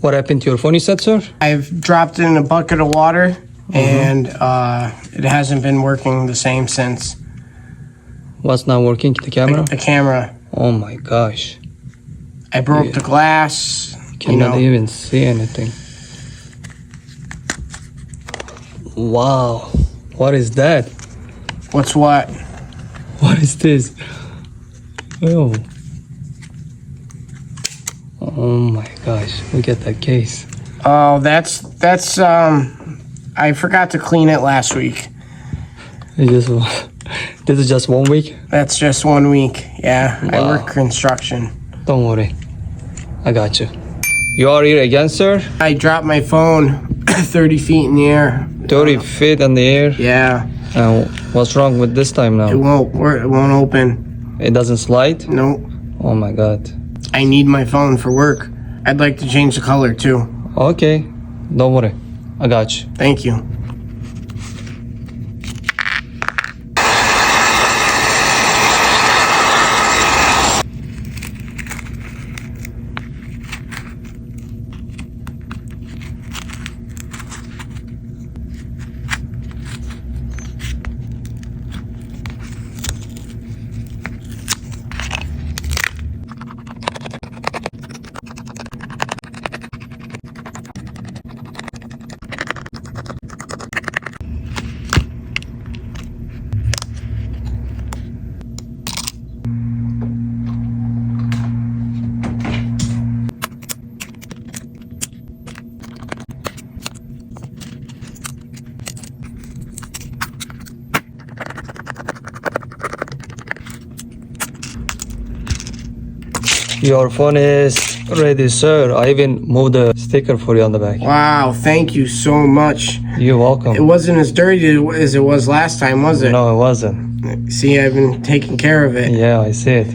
What happened to your phone, you said, sir? I've dropped it in a bucket of water, and it hasn't been working the same since. What's not working? The camera? The camera. Oh my gosh. I broke the glass. Cannot even see anything. Wow. What is that? What's what? What is this? Oh. Oh my gosh. Look at that case. Oh, that's I forgot to clean it last week. This is just 1 week? That's just 1 week. Yeah. Wow. I work construction. Don't worry. I got you. You are here again, sir? I dropped my phone 30 feet in the air. 30 feet in the air? Yeah. What's wrong with this time now? It won't work. It won't open. It doesn't slide? Nope. Oh my god. I need my phone for work. I'd like to change the color too. Okay. Don't worry. I got you. Thank you. Your phone is ready, sir. I even moved the sticker for you on the back. Wow, thank you so much. You're welcome. It wasn't as dirty as it was last time, was it? No, it wasn't. See, I've been taking care of it. Yeah, I see it.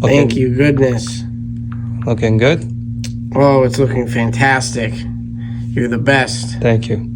Thank you, goodness. Looking good? Oh, it's looking fantastic. You're the best. Thank you.